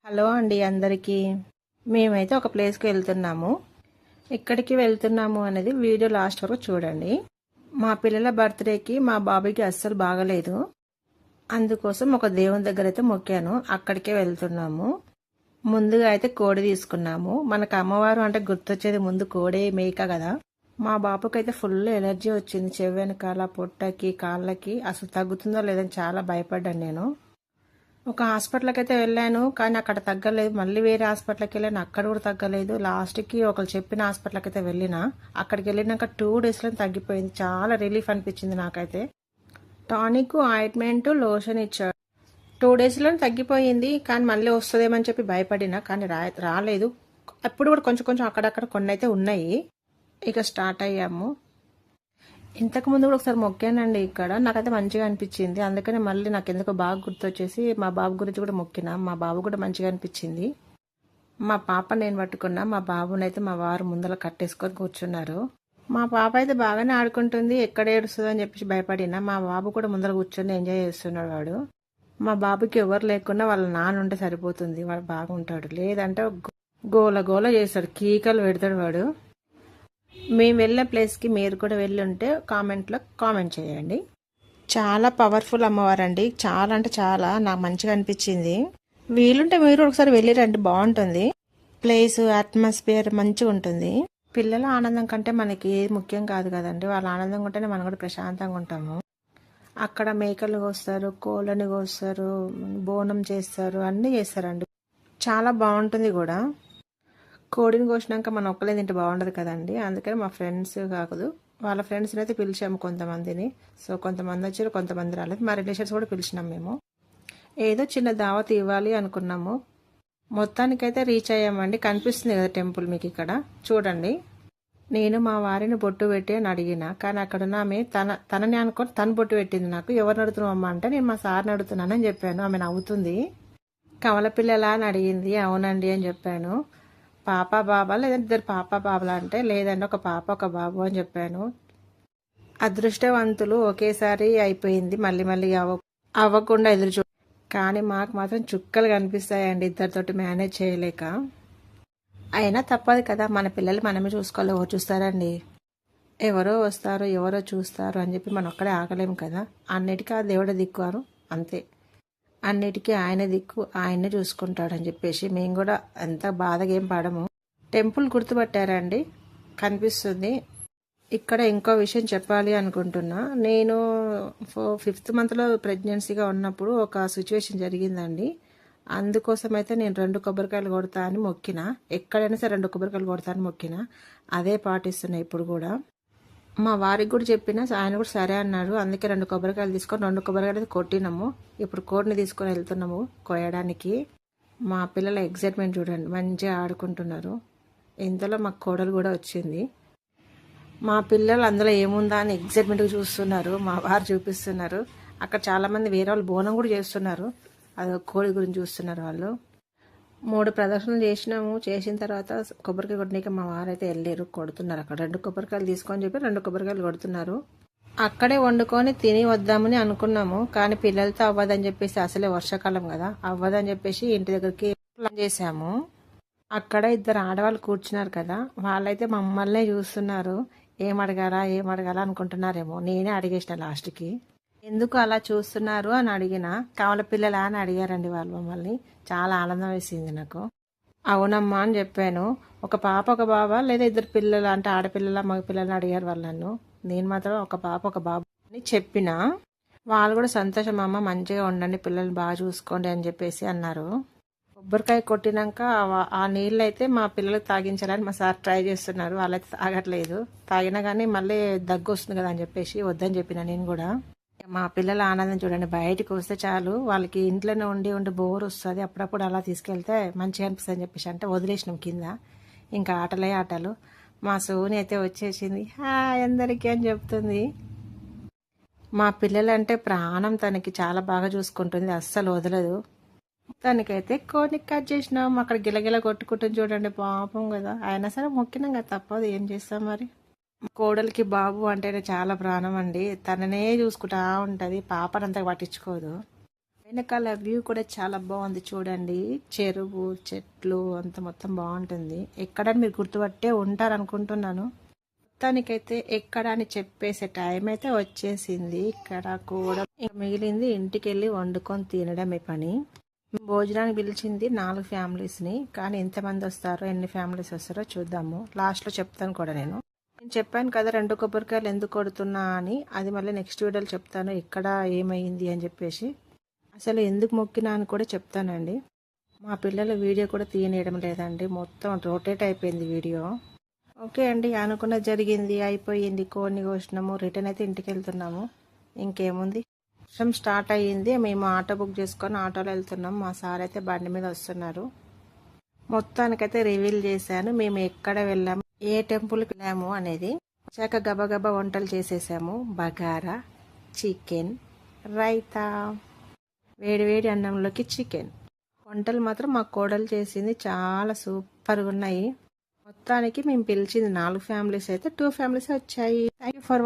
Hello అండి అందరికీ. మేమైతే ఒక ప్లేస్కి వెళ్తున్నాము. ఎక్కడికి వెళ్తున్నాము అనేది వీడియో లాస్ట్ వరకు చూడండి. మా పిల్లల బర్త్డేకి మా బాబుకి అస్సలు బాగలేదు. అందుకోసం ఒక దేవుని దగ్గర అయితే మొక్కాను. అక్కడికే వెళ్తున్నాము. ముందుగా అయితే కోడి తీసుకున్నాము. మనకు అమ్మవారు అంటే గుర్తొచ్చేది ముందు కోడే, మేక కదా. మా బాబుకి అయితే ఫుల్ ఎలర్జీ వచ్చింది. చెవి వెనకాల, పొట్టకి, కాళ్ళకి. అసలు తగ్గుతుందో లేదని చాలా భయపడ్డాను నేను. ఒక హాస్పిటల్కి అయితే వెళ్ళాను, కానీ అక్కడ తగ్గలేదు. మళ్ళీ వేరే హాస్పిటల్కి వెళ్ళాను, అక్కడ కూడా తగ్గలేదు. లాస్ట్కి ఒకరు చెప్పిన హాస్పిటల్కి అయితే వెళ్ళిన. అక్కడికి వెళ్ళినాక 2 డేస్లో తగ్గిపోయింది. చాలా రిలీఫ్ అనిపించింది నాకైతే. టానిక్, ఆయింట్మెంట్, లోషన్ ఇచ్చాడు. 2 డేస్లో తగ్గిపోయింది, కానీ మళ్ళీ వస్తుందేమని చెప్పి భయపడినా, కానీ రాలేదు. అప్పుడు కూడా కొంచెం కొంచెం అక్కడక్కడ కొన్ని అయితే ఉన్నాయి. ఇక స్టార్ట్ అయ్యాము. ఇంతకు ముందు కూడా ఒకసారి మొక్కానండి ఇక్కడ. నాకైతే మంచిగా అనిపించింది. అందుకని మళ్ళీ నాకు ఎందుకో బాగా గుర్తొచ్చేసి మా బాబు గురించి కూడా మొక్కిన. మా బాబు కూడా మంచిగా అనిపించింది. మా పాప నేను పట్టుకున్నా. మా బాబునైతే మా వారు ముందర కట్టేసుకొని కూర్చున్నారు. మా పాప అయితే బాగానే ఆడుకుంటుంది. ఎక్కడ ఏడుస్తుందో అని చెప్పేసి భయపడినా, మా బాబు కూడా ముందర కూర్చొని ఎంజాయ్ చేస్తున్నాడు వాడు. మా బాబుకి ఎవరు లేకున్నా వాళ్ళ నాన్న ఉంటే సరిపోతుంది. వాడు బాగుంటాడు. లేదంటే గోల గోల చేస్తాడు, కీకలు పెడతాడు వాడు. మేము వెళ్ళే ప్లేస్కి మీరు కూడా వెళ్ళి ఉంటే కామెంట్లో కామెంట్ చేయండి. చాలా పవర్ఫుల్ అమ్మవారండి. చాలా అంటే చాలా నాకు మంచిగా అనిపించింది. వీలుంటే మీరు ఒకసారి వెళ్ళిరండి, బాగుంటుంది. ప్లేస్, అట్మాస్ఫియర్ మంచిగా ఉంటుంది. పిల్లల ఆనందం కంటే మనకి ఏది ముఖ్యం కాదు కదండి. వాళ్ళ ఆనందంగా ఉంటేనే మనం కూడా ప్రశాంతంగా ఉంటాము. అక్కడ మేకలు కోస్తారు, కోళ్ళని కోస్తారు, బోనం చేస్తారు, అన్నీ చేస్తారండి. చాలా బాగుంటుంది కూడా. కోడిని కోసినాక మనం ఒక్కలే తింటే బాగుండదు కదండి. అందుకని మా ఫ్రెండ్స్ కాదు, వాళ్ళ ఫ్రెండ్స్ని అయితే పిలిచాము కొంతమందిని. సో కొంతమంది వచ్చారు, కొంతమంది రాలేదు. మా రిలేషన్స్ కూడా పిలిచినాం మేము. ఏదో చిన్న దావత్ ఇవ్వాలి అనుకున్నాము. మొత్తానికైతే రీచ్ అయ్యామండి. కనిపిస్తుంది కదా టెంపుల్ మీకు ఇక్కడ చూడండి. నేను మా వారిని బొట్టు పెట్టి అని అడిగిన, కానీ అక్కడున్న ఆమె తనని అనుకొని తను బొట్టు పెట్టింది నాకు. ఎవరిని అడుగుతున్నావు అమ్మ అంటే నేను మా సార్ని అడుగుతున్నానని చెప్పాను. ఆమె నవ్వుతుంది. కమల పిల్లలా అని అడిగింది. అవునండి అని చెప్పాను. పాప బాబా లేదంటే ఇద్దరు పాప బాబులా అంటే లేదండి ఒక పాప ఒక బాబు అని చెప్పాను. అదృష్టవంతులు ఒకేసారి అయిపోయింది. మళ్ళీ మళ్ళీ అవ్వకుండా ఎదురు చూ కానీ మాకు మాత్రం చుక్కలు కనిపిస్తాయండి ఇద్దరితోటి మేనేజ్ చేయలేక. అయినా తప్పదు కదా, మన పిల్లలు మనమే చూసుకోవాలి. ఎవరు చూస్తారండి? ఎవరో వస్తారు, ఎవరో చూస్తారు అని చెప్పి మనం ఒక్కడే ఆగలేము కదా. అన్నిటికీ ఆ దేవుడే దిక్కువారు, అంతే. అన్నిటికీ ఆయన దిక్కు, ఆయన్నే చూసుకుంటాడని చెప్పేసి మేము కూడా ఎంత బాధగా ఏం పడము. టెంపుల్ గుర్తుపట్టారండి, కనిపిస్తుంది. ఇక్కడ ఇంకో విషయం చెప్పాలి అనుకుంటున్నా. నేను 5th మంత్లో ప్రెగ్నెన్సీగా ఉన్నప్పుడు ఒక సిచ్యువేషన్ జరిగిందండి. అందుకోసం అయితే నేను 2 కొబ్బరికాయలు కొడతా అని మొక్కిన. ఎక్కడైనా సరే 2 కొబ్బరికాయలు కొడతా అని మొక్కిన. అదే పాటిస్తున్నా ఇప్పుడు కూడా. మా వారికి కూడా చెప్పిన, ఆయన కూడా సరే అన్నాడు. అందుకే 2 కొబ్బరికాయలు తీసుకొని 2 కొబ్బరికాయలు కొట్టినాము. ఇప్పుడు కోడిని తీసుకొని వెళ్తున్నాము కోయడానికి. మా పిల్లల ఎగ్జైట్మెంట్ చూడండి, మంచిగా ఆడుకుంటున్నారు. ఇంతలో మాకు కోడలు కూడా వచ్చింది. మా పిల్లలు అందులో ఏముందా అని ఎగ్జైట్మెంట్గా చూస్తున్నారు. మా వారు చూపిస్తున్నారు. అక్కడ చాలామంది వేరే వాళ్ళు బోనం కూడా చేస్తున్నారు. అది కోడి గురించి చూస్తున్నారు వాళ్ళు. 3 ప్రదర్శనలు చేసినాము. చేసిన తర్వాత కొబ్బరికాయ కొట్టడానికి మా వారైతే వెళ్ళారు, కొడుతున్నారు. అక్కడ 2 కొబ్బరికాయలు తీసుకొని చెప్పి 2 కొబ్బరికాయలు కొడుతున్నారు. అక్కడే వండుకొని తిని వద్దామని అనుకున్నాము, కానీ పిల్లలతో అవ్వదని చెప్పేసి, అసలే వర్షాకాలం కదా, అవ్వదని చెప్పేసి ఇంటి దగ్గరికి ప్లాన్ చేసాము. అక్కడ 2 ఆడవాళ్ళు కూర్చున్నారు కదా, వాళ్ళైతే మమ్మల్నే చూస్తున్నారు. ఏం అడగాల అనుకుంటున్నారేమో. నేనే అడిగేసిన లాస్ట్కి. ఎందుకు అలా చూస్తున్నారు అని అడిగిన. కమల పిల్లలా అని అడిగారండి వాళ్ళు మమ్మల్ని. చాలా ఆనందం వేసింది నాకు. అవునమ్మా అని చెప్పాను. ఒక పాప ఒక బాబా లేదా 2 పిల్లలు అంటే ఆడపిల్లల మగ పిల్లలని అడిగారు వాళ్ళు నన్ను. నేను మాత్రం ఒక పాప ఒక బాబు అని చెప్పిన. వాళ్ళు కూడా సంతోషం, అమ్మ మంచిగా ఉండండి, పిల్లల్ని బాగా చూసుకోండి అని చెప్పేసి అన్నారు. కొబ్బరికాయ కొట్టినాక ఆ నీళ్ళు అయితే మా పిల్లలకు తాగించాలని మా సార్ ట్రై చేస్తున్నారు. వాళ్ళైతే తాగట్లేదు. తాగినా కానీ మళ్ళీ దగ్గు వస్తుంది కదా అని చెప్పేసి వద్దని చెప్పిన నేను కూడా. మా పిల్లల ఆనందం చూడండి. బయటకు వస్తే చాలు, వాళ్ళకి ఇంట్లోనే ఉండి ఉండి బోర్ వస్తుంది. అప్పుడప్పుడు అలా తీసుకెళ్తే మంచిగా అనిపిస్తుంది అని చెప్పేసి అంటే వదిలేసినాం కింద. ఇంకా ఆటలే ఆటలు. మా సోని అయితే వచ్చేసింది. హాయ్ అందరికీ అని చెప్తుంది. మా పిల్లలంటే ప్రాణం. తనకి చాలా బాగా చూసుకుంటుంది, అస్సలు వదలదు. తనకైతే కోడిని కట్ చేసినాం. అక్కడ గిలగిల కొట్టుకుంటుంది చూడండి, పాపం కదా. అయినా సరే మొక్కినాం కదా, తప్పదు, ఏం చేస్తాం మరి. కోడలికి బాబు అంటేనే చాలా ప్రాణం అండి. తననే చూసుకుంటా ఉంటుంది, పాపనంతా పట్టించుకోదు. వెనకాల వ్యూ కూడా చాలా బాగుంది చూడండి. చెరువు, చెట్లు అంత మొత్తం బాగుంటుంది. ఎక్కడని మీరు గుర్తుపట్టే ఉంటారు అనుకుంటున్నాను. మొత్తానికైతే ఎక్కడ అని చెప్పేసే టైం అయితే వచ్చేసింది. ఇక్కడ కూడా మిగిలింది ఇంటికి వెళ్ళి వండుకొని తినడమే పని. భోజనానికి పిలిచింది 4 ఫ్యామిలీస్ని. కానీ ఎంతమంది వస్తారో, ఎన్ని ఫ్యామిలీస్ వస్తారో చూద్దాము. లాస్ట్లో చెప్తాను కూడా నేను చెప్పాను కదా 2 కొబ్బరికాయలు ఎందుకు కొడుతున్నా అని. అది మళ్ళీ నెక్స్ట్ వీడియోలో చెప్తాను ఎక్కడ ఏమైంది అని చెప్పేసి. అసలు ఎందుకు మొక్కినా అని కూడా చెప్తానండి. మా పిల్లల వీడియో కూడా తీయనియడం లేదండి. మొత్తం రొటేట్ అయిపోయింది వీడియో. ఓకే అండి, అనుకున్నది జరిగింది, అయిపోయింది. కోడిని కోసినాము, రిటర్న్ అయితే ఇంటికి వెళ్తున్నాము. ఇంకేముంది, వర్షం స్టార్ట్ అయ్యింది. మేము ఆటో బుక్ చేసుకొని ఆటోలో వెళ్తున్నాం. మా సార్ అయితే బండి మీద వస్తున్నారు. మొత్తానికైతే రివీల్ చేశాను మేము ఎక్కడ వెళ్ళాము, ఏ టెంపుల్కి వెళ్ళాము అనేది. వచ్చాక గబగబా వంటలు చేసేసాము. బగారా, చికెన్, రైతా, వేడివేడి అన్నంలోకి చికెన్. వంటలు మాత్రం మా కోడలు చేసింది, చాలా సూపర్గా ఉన్నాయి. మొత్తానికి మేము పిలిచింది 4 ఫ్యామిలీస్ అయితే 2 ఫ్యామిలీస్ వచ్చాయి. Thank you for